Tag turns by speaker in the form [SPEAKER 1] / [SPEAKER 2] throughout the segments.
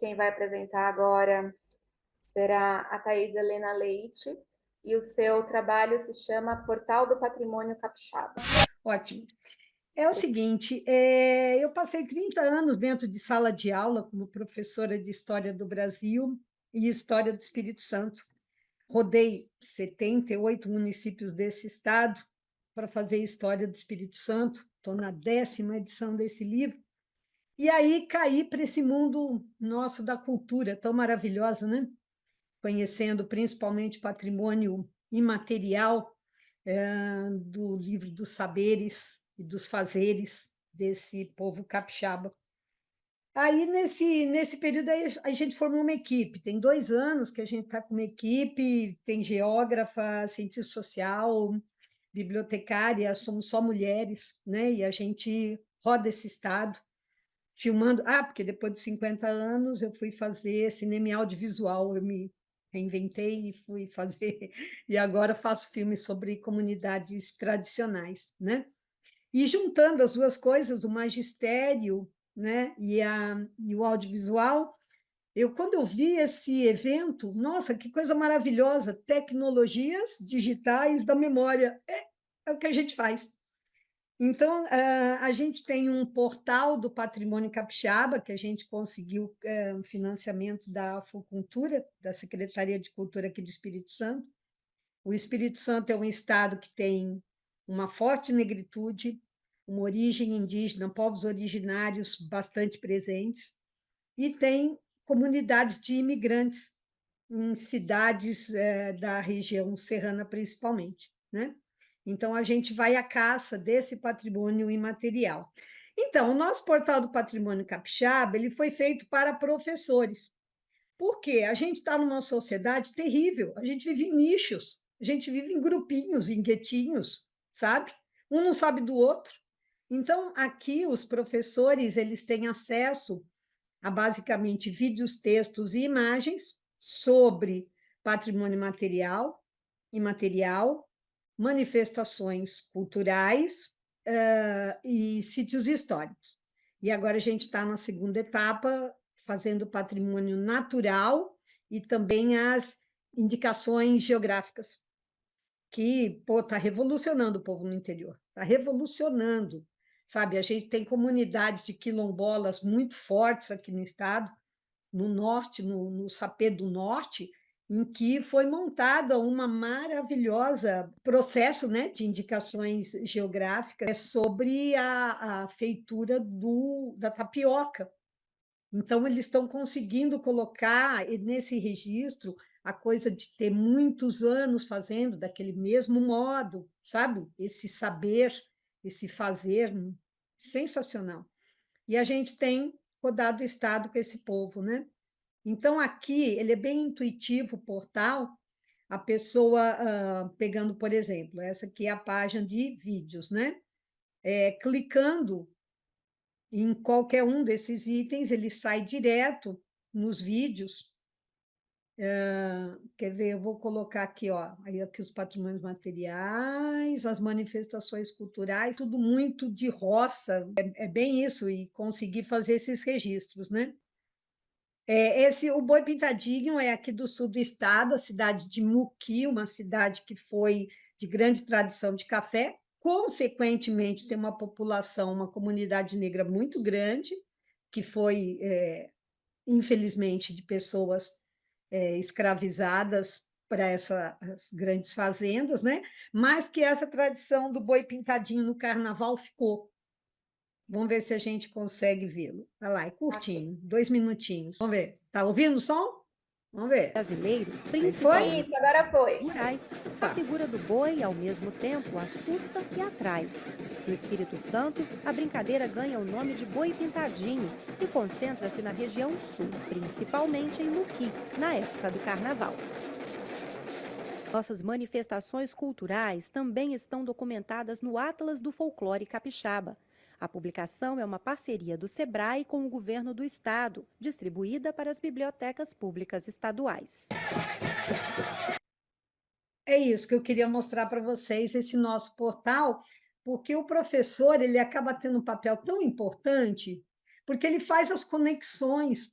[SPEAKER 1] Quem vai apresentar agora será a Thais Helena Leite, e o seu trabalho se chama Portal do Patrimônio Capixaba.
[SPEAKER 2] Ótimo. É o seguinte, eu passei 30 anos dentro de sala de aula como professora de História do Brasil e História do Espírito Santo. Rodei 78 municípios desse estado para fazer História do Espírito Santo. Estou na 10ª edição desse livro. E aí caí para esse mundo nosso da cultura, tão maravilhosa, né? Conhecendo principalmente patrimônio imaterial, do livro dos saberes e dos fazeres desse povo capixaba. Aí, nesse período, aí, a gente formou uma equipe. Tem 2 anos que a gente está com uma equipe, tem geógrafa, cientista social, bibliotecária, somos só mulheres, né? E a gente roda esse estado, filmando. Porque depois de 50 anos eu fui fazer cinema e audiovisual, eu me reinventei e fui fazer, e agora faço filmes sobre comunidades tradicionais, né? E juntando as duas coisas, o magistério, né, e o audiovisual, quando eu vi esse evento, nossa, que coisa maravilhosa, tecnologias digitais da memória, é o que a gente faz. Então, a gente tem um portal do Patrimônio Capixaba, que a gente conseguiu um financiamento da Afocultura, da Secretaria de Cultura aqui do Espírito Santo. O Espírito Santo é um estado que tem uma forte negritude, uma origem indígena, povos originários bastante presentes, e tem comunidades de imigrantes em cidades da região serrana, principalmente, né? Então, a gente vai à caça desse patrimônio imaterial. Então, o nosso portal do Patrimônio Capixaba ele foi feito para professores, porque a gente está numa sociedade terrível, a gente vive em nichos, a gente vive em grupinhos, em guetinhos, sabe? Um não sabe do outro. Então, aqui, os professores eles têm acesso a basicamente vídeos, textos e imagens sobre patrimônio material, imaterial, manifestações culturais e sítios históricos. E agora a gente está na segunda etapa, fazendo patrimônio natural e também as indicações geográficas, que está revolucionando o povo no interior, está revolucionando, sabe? A gente tem comunidades de quilombolas muito fortes aqui no estado, no norte, no Sapê do Norte, em que foi montada uma maravilhosa processo, né, de indicações geográficas sobre a feitura da tapioca. Então, eles estão conseguindo colocar nesse registro a coisa de ter muitos anos fazendo daquele mesmo modo, sabe? Esse saber, esse fazer sensacional. E a gente tem rodado o estado com esse povo, né? Então, aqui, ele é bem intuitivo, o portal, a pessoa, pegando, por exemplo, essa aqui é a página de vídeos, né? Clicando em qualquer um desses itens, ele sai direto nos vídeos. Quer ver? Eu vou colocar aqui, ó, aí aqui os patrimônios materiais, as manifestações culturais, tudo muito de roça, é bem isso, e conseguir fazer esses registros, né? O Boi Pintadinho é aqui do sul do estado, a cidade de Muqui, uma cidade que foi de grande tradição de café, consequentemente tem uma população, uma comunidade negra muito grande, que foi, infelizmente, de pessoas escravizadas para essas grandes fazendas, né? Mas que essa tradição do boi pintadinho no carnaval ficou. Vamos ver se a gente consegue vê-lo. Olha lá, é
[SPEAKER 1] Ok.
[SPEAKER 2] curtinho, 2 minutinhos. Vamos ver. Tá ouvindo o som? Vamos ver.
[SPEAKER 3] Brasileiro,
[SPEAKER 2] Aí foi?
[SPEAKER 3] principalmente
[SPEAKER 1] Isso, agora foi.
[SPEAKER 3] rurais, a
[SPEAKER 2] Tá.
[SPEAKER 3] figura do boi, ao mesmo tempo, assusta e atrai. No Espírito Santo, a brincadeira ganha o nome de boi pintadinho e concentra-se na região sul, principalmente em Muqui, na época do carnaval. Nossas manifestações culturais também estão documentadas no Atlas do Folclore Capixaba. A publicação é uma parceria do SEBRAE com o governo do estado, distribuída para as bibliotecas públicas estaduais.
[SPEAKER 2] É isso que eu queria mostrar para vocês, esse nosso portal, porque o professor ele acaba tendo um papel tão importante, porque ele faz as conexões.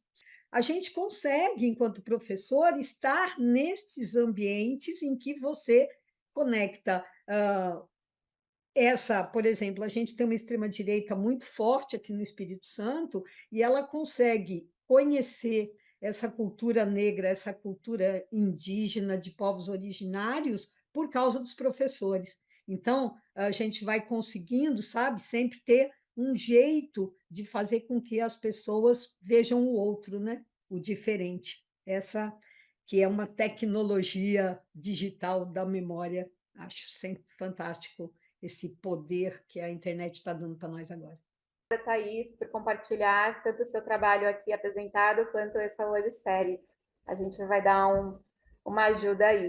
[SPEAKER 2] a gente consegue, enquanto professor, estar nestes ambientes em que você conecta por exemplo, a gente tem uma extrema-direita muito forte aqui no Espírito Santo e ela consegue conhecer essa cultura negra, essa cultura indígena de povos originários por causa dos professores. Então, a gente vai conseguindo, sabe, sempre ter um jeito de fazer com que as pessoas vejam o outro, né? O diferente. Essa que é uma tecnologia digital da memória, acho sempre fantástico esse poder que a internet está dando para nós agora.
[SPEAKER 1] Obrigada, Thaís, por compartilhar tanto o seu trabalho aqui apresentado quanto essa websérie. A gente vai dar uma ajuda aí.